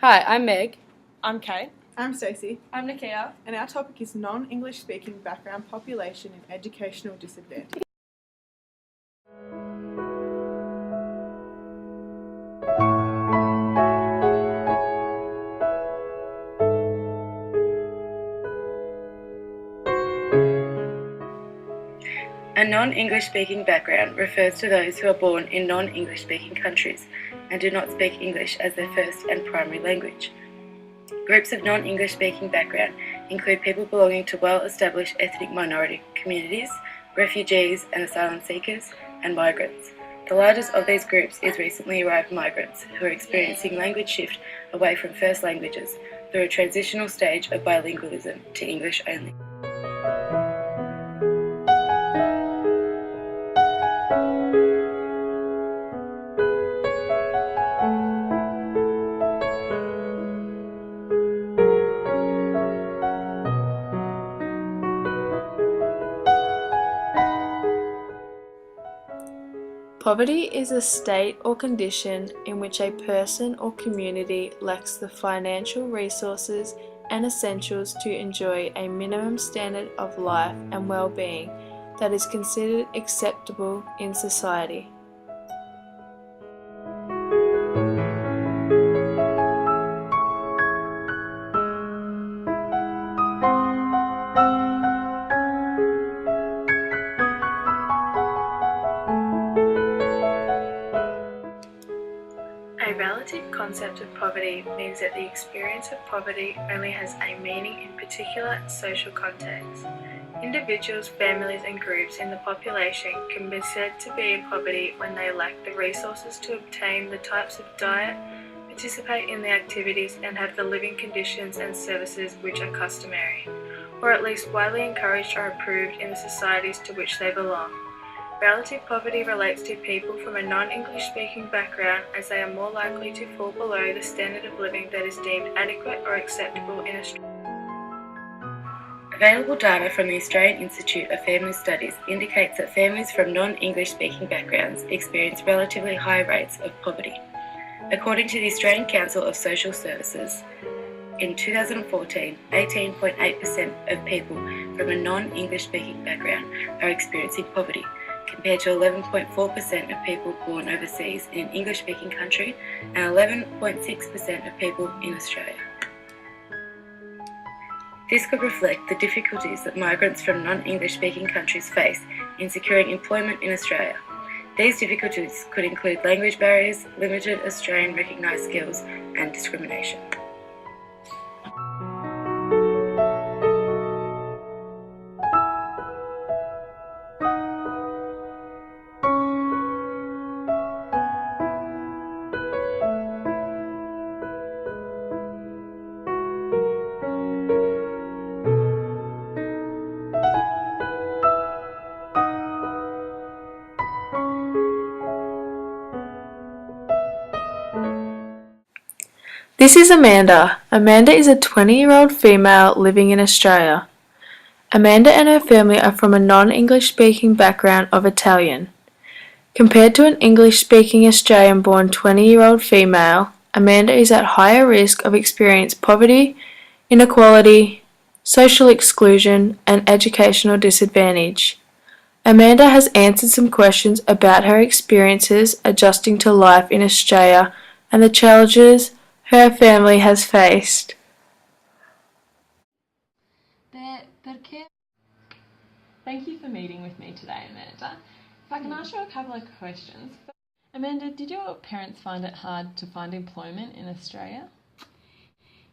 Hi, I'm Meg. I'm Kate. I'm Stacey. I'm Nakia. And our topic is non-English speaking background population and educational disadvantage. A non-English speaking background refers to those who are born in non-English speaking countries and do not speak English as their first and primary language. Groups of non-English speaking background include people belonging to well-established ethnic minority communities, refugees and asylum seekers, and migrants. The largest of these groups is recently arrived migrants who are experiencing language shift away from first languages through a transitional stage of bilingualism to English only. Poverty is a state or condition in which a person or community lacks the financial resources and essentials to enjoy a minimum standard of life and well-being that is considered acceptable in society. A relative concept of poverty means that the experience of poverty only has a meaning in particular social contexts. Individuals, families and groups in the population can be said to be in poverty when they lack the resources to obtain the types of diet, participate in the activities and have the living conditions and services which are customary, or at least widely encouraged or approved in the societies to which they belong. Relative poverty relates to people from a non-English speaking background as they are more likely to fall below the standard of living that is deemed adequate or acceptable in Australia. Available data from the Australian Institute of Family Studies indicates that families from non-English speaking backgrounds experience relatively high rates of poverty. According to the Australian Council of Social Services, in 2014, 18.8% of people from a non-English speaking background are experiencing poverty, compared to 11.4% of people born overseas in an English-speaking country and 11.6% of people in Australia. This could reflect the difficulties that migrants from non-English speaking countries face in securing employment in Australia. These difficulties could include language barriers, limited Australian recognised skills and discrimination. This is Amanda. Amanda is a 20-year-old female living in Australia. Amanda and her family are from a non-English speaking background of Italian. Compared to an English-speaking Australian-born 20-year-old female, Amanda is at higher risk of experiencing poverty, inequality, social exclusion, and educational disadvantage. Amanda has answered some questions about her experiences adjusting to life in Australia and the challenges her family has faced. Thank you for meeting with me today, Amanda. If I can ask you a couple of questions. Amanda, did your parents find it hard to find employment in Australia?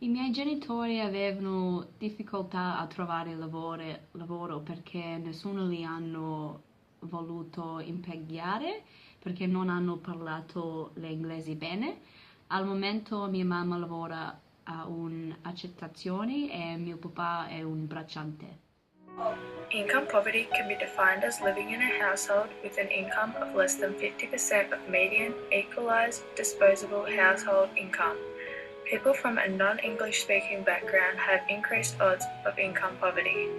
I miei genitori avevano difficoltà a trovare lavoro perché nessuno li hanno voluto impiegare perché non hanno parlato l'inglese bene. Al momento mia mamma lavora a un'accettazione e mio papà è un bracciante. Income poverty can be defined as living in a household with an income of less than 50% of median equalised disposable household income. People from a non-English speaking background have increased odds of income poverty.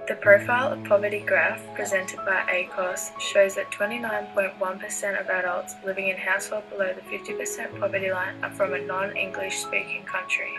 The Profile of Poverty graph presented by ACOS shows that 29.1% of adults living in households below the 50% poverty line are from a non-English speaking country.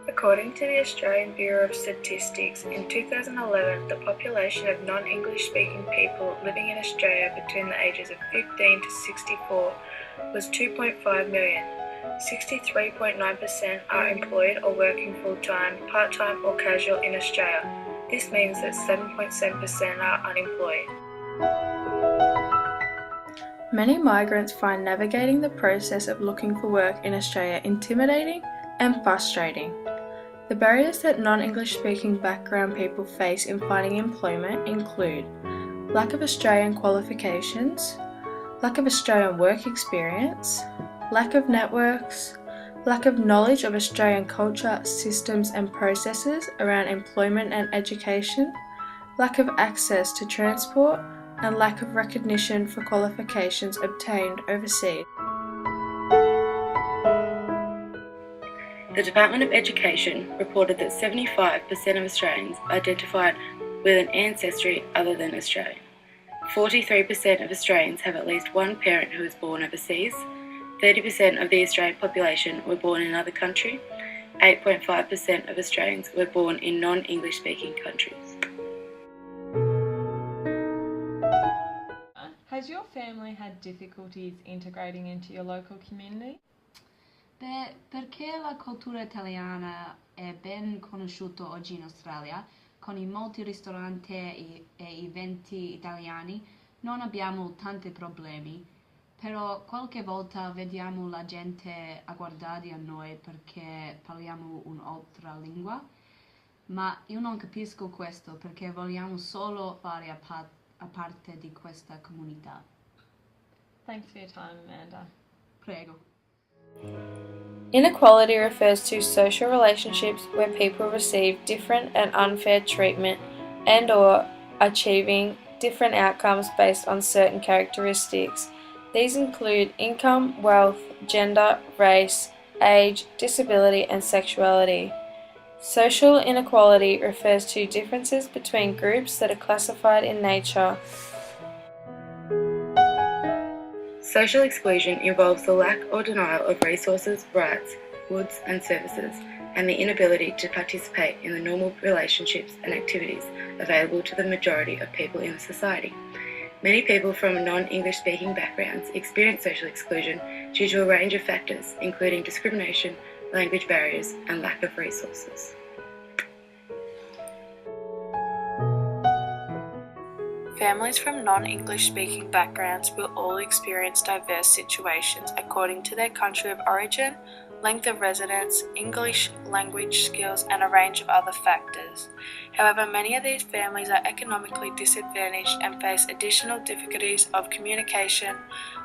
According to the Australian Bureau of Statistics, in 2011, the population of non-English speaking people living in Australia between the ages of 15 to 64 was 2.5 million. 63.9% are employed or working full-time, part-time or casual in Australia. This means that 7.7% are unemployed. Many migrants find navigating the process of looking for work in Australia intimidating and frustrating. The barriers that non-English speaking background people face in finding employment include lack of Australian qualifications, lack of Australian work experience, lack of networks, lack of knowledge of Australian culture, systems and processes around employment and education, lack of access to transport, and lack of recognition for qualifications obtained overseas. The Department of Education reported that 75% of Australians identified with an ancestry other than Australian. 43% of Australians have at least one parent who was born overseas. 30% of the Australian population were born in another country. 8.5% of Australians were born in non-English speaking countries. Has your family had difficulties integrating into your local community? Beh, perché la cultura italiana è ben conosciuta oggi in Australia, con i molti ristoranti e eventi italiani, non abbiamo tanti problemi. Però qualche volta vediamo la gente a guardare a noi perché parliamo un'altra lingua, ma io non capisco questo perché vogliamo solo fare a parte di questa comunità. Thanks for your time, Amanda. Prego. Inequality refers to social relationships where people receive different and unfair treatment and/or achieving different outcomes based on certain characteristics. These include income, wealth, gender, race, age, disability, and sexuality. Social inequality refers to differences between groups that are classified in nature. Social exclusion involves the lack or denial of resources, rights, goods and services, and the inability to participate in the normal relationships and activities available to the majority of people in society. Many people from non-English speaking backgrounds experience social exclusion due to a range of factors, including discrimination, language barriers, and lack of resources. Families from non-English speaking backgrounds will all experience diverse situations according to their country of origin, length of residence, English language skills, and a range of other factors. However, many of these families are economically disadvantaged and face additional difficulties of communication,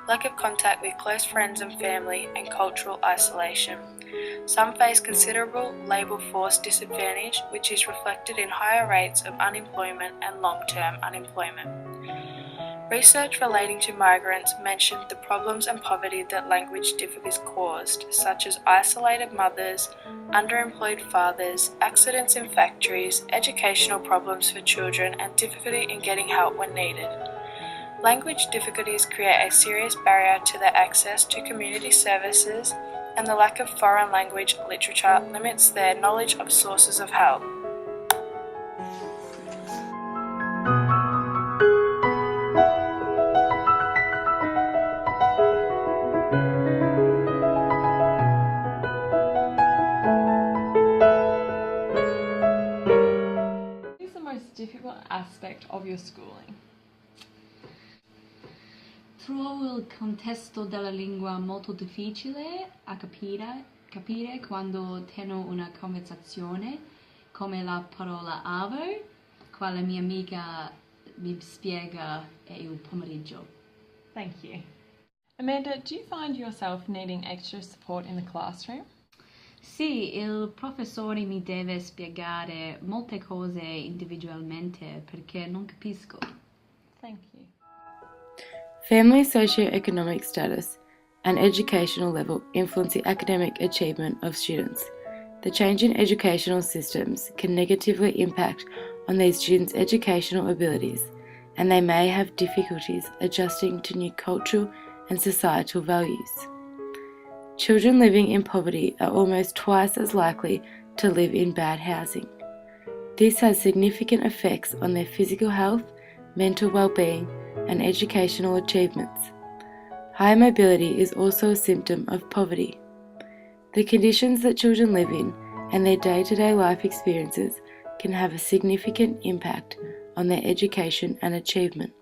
lack of contact with close friends and family, and cultural isolation. Some face considerable labour force disadvantage, which is reflected in higher rates of unemployment and long-term unemployment. Research relating to migrants mentioned the problems and poverty that language difficulties caused, such as isolated mothers, underemployed fathers, accidents in factories, educational problems for children, and difficulty in getting help when needed. Language difficulties create a serious barrier to their access to community services, and the lack of foreign language literature limits their knowledge of sources of help. What is the most difficult aspect of your schooling? Trovo il contesto della lingua molto difficile a capire quando tengo una conversazione, come la parola avo, quale mia amica mi spiega il pomeriggio. Thank you. Amanda, do you find yourself needing extra support in the classroom? Sì, il professore mi deve spiegare molte cose individualmente perché non capisco. Thank you. Family socio-economic status and educational level influence the academic achievement of students. The change in educational systems can negatively impact on these students' educational abilities, and they may have difficulties adjusting to new cultural and societal values. Children living in poverty are almost twice as likely to live in bad housing. This has significant effects on their physical health, mental well-being, and educational achievements. High mobility is also a symptom of poverty. The conditions that children live in and their day-to-day life experiences can have a significant impact on their education and achievement.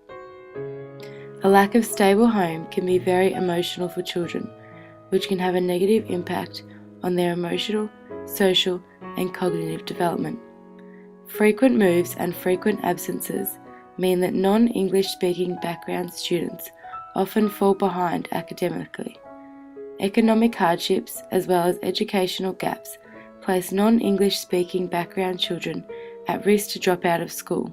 A lack of stable home can be very emotional for children, which can have a negative impact on their emotional, social, and cognitive development. Frequent moves and frequent absences mean that non-English speaking background students often fall behind academically. Economic hardships as well as educational gaps place non-English speaking background children at risk to drop out of school.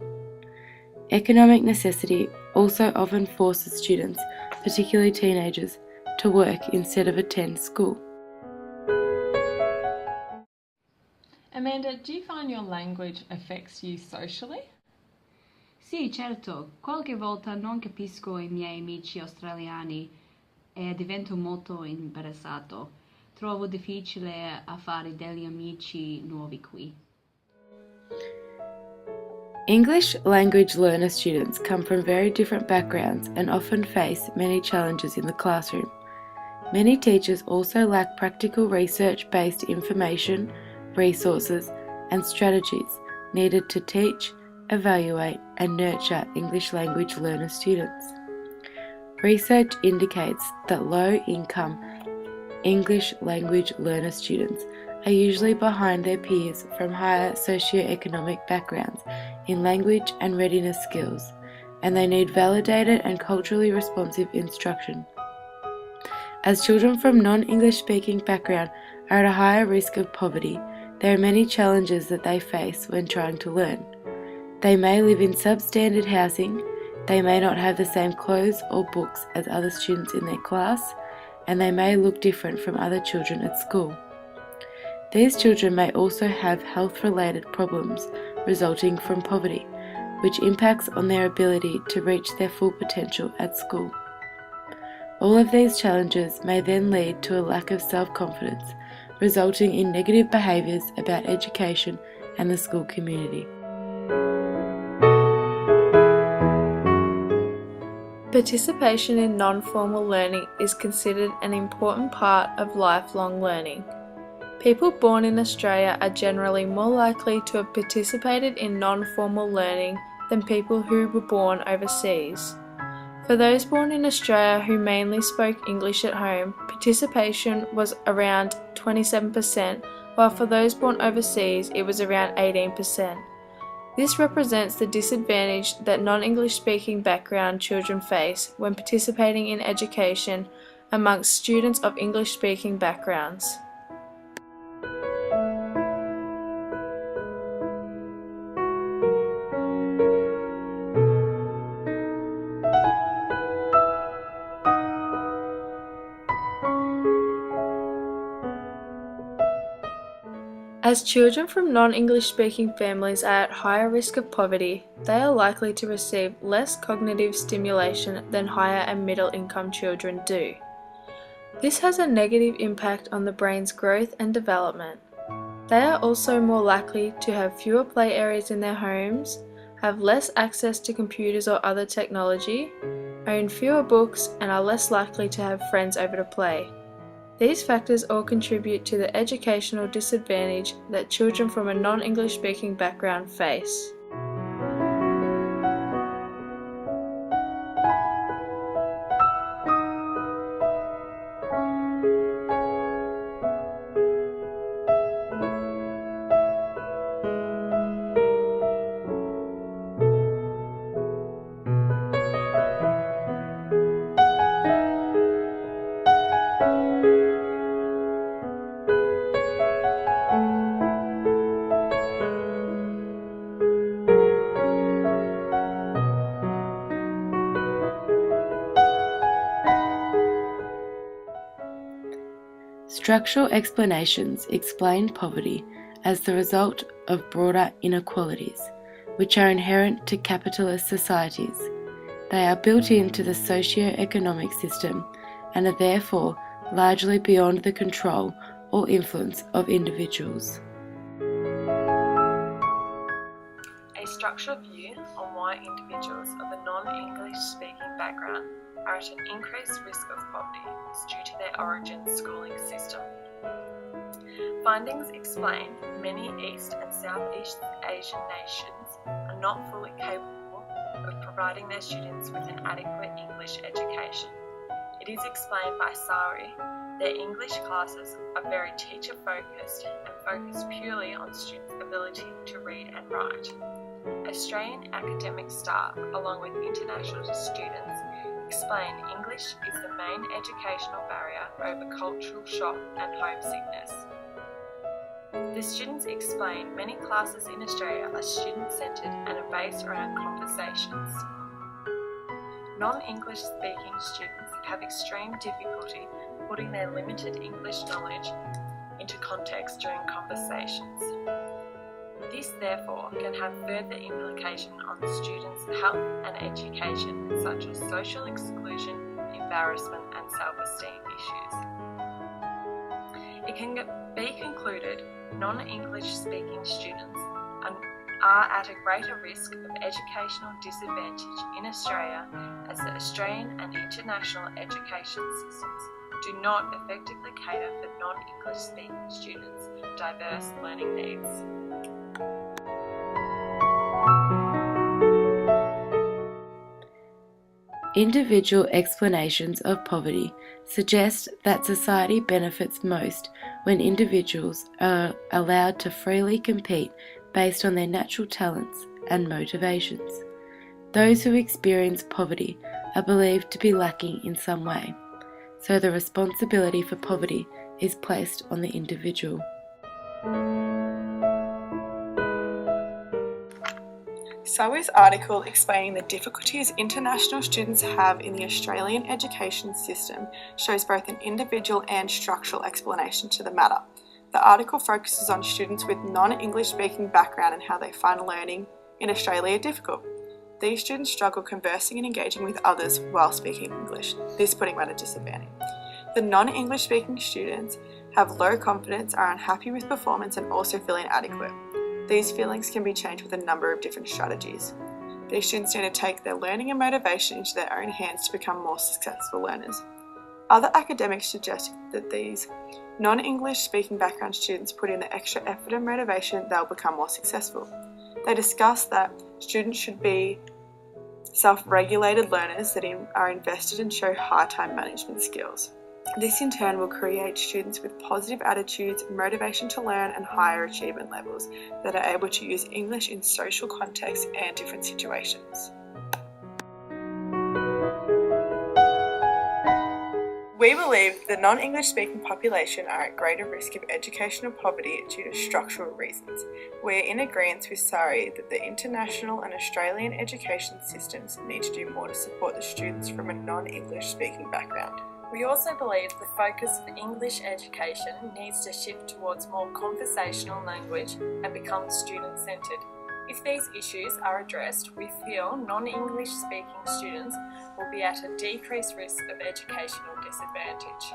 Economic necessity also often forces students, particularly teenagers, to work instead of attend school. Amanda, do you find your language affects you socially? Sì, certo, qualche volta non capisco i miei amici australiani e divento molto imbarazzato. Trovo difficile a fare degli amici nuovi qui. English language learner students come from very different backgrounds and often face many challenges in the classroom. Many teachers also lack practical research-based information, resources, and strategies needed to teach, evaluate, and nurture English language learner students. Research indicates that low-income English language learner students are usually behind their peers from higher socio-economic backgrounds in language and readiness skills, and they need validated and culturally responsive instruction. As children from non-English speaking background are at a higher risk of poverty, there are many challenges that they face when trying to learn. They may live in substandard housing, they may not have the same clothes or books as other students in their class, and they may look different from other children at school. These children may also have health-related problems resulting from poverty, which impacts on their ability to reach their full potential at school. All of these challenges may then lead to a lack of self-confidence, resulting in negative behaviours about education and the school community. Participation in non-formal learning is considered an important part of lifelong learning. People born in Australia are generally more likely to have participated in non-formal learning than people who were born overseas. For those born in Australia who mainly spoke English at home, participation was around 27%, while for those born overseas it was around 18%. This represents the disadvantage that non-English speaking background children face when participating in education amongst students of English speaking backgrounds. As children from non-English speaking families are at higher risk of poverty, they are likely to receive less cognitive stimulation than higher and middle income children do. This has a negative impact on the brain's growth and development. They are also more likely to have fewer play areas in their homes, have less access to computers or other technology, own fewer books, and are less likely to have friends over to play. These factors all contribute to the educational disadvantage that children from a non-English speaking background face. Structural explanations explain poverty as the result of broader inequalities, which are inherent to capitalist societies. They are built into the socio-economic system and are therefore largely beyond the control or influence of individuals. A structural view on why individuals of a non-English speaking background are at an increased risk of poverty is due to their origin schooling system. Findings explain many East and Southeast Asian nations are not fully capable of providing their students with an adequate English education. It is explained by Sari their English classes are very teacher-focused and focus purely on students' ability to read and write. Australian academic staff, along with international students, explain English is the main educational barrier over cultural shock and homesickness. The students explain many classes in Australia are student-centred and are based around conversations. Non-English speaking students have extreme difficulty putting their limited English knowledge into context during conversations. This therefore can have further implication on the students' health and education, such as social exclusion, embarrassment and self-esteem issues. It can be concluded non-English speaking students are at a greater risk of educational disadvantage in Australia as the Australian and international education systems do not effectively cater for non-English speaking students' diverse learning needs. Individual explanations of poverty suggest that society benefits most when individuals are allowed to freely compete based on their natural talents and motivations. Those who experience poverty are believed to be lacking in some way, so the responsibility for poverty is placed on the individual. Sawi's article explaining the difficulties international students have in the Australian education system shows both an individual and structural explanation to the matter. The article focuses on students with non-English speaking background and how they find learning in Australia difficult. These students struggle conversing and engaging with others while speaking English, this putting them at a disadvantage. The non-English speaking students have low confidence, are unhappy with performance and also feel inadequate. These feelings can be changed with a number of different strategies. These students need to take their learning and motivation into their own hands to become more successful learners. Other academics suggest that these non-English speaking background students put in the extra effort and motivation, they'll become more successful. They discuss that students should be self-regulated learners that are invested and show high time management skills. This in turn will create students with positive attitudes, motivation to learn and higher achievement levels that are able to use English in social contexts and different situations. We believe the non-English speaking population are at greater risk of educational poverty due to structural reasons. We are in agreement with Sari that the international and Australian education systems need to do more to support the students from a non-English speaking background. We also believe the focus of English education needs to shift towards more conversational language and become student-centred. If these issues are addressed, we feel non-English speaking students will be at a decreased risk of educational disadvantage.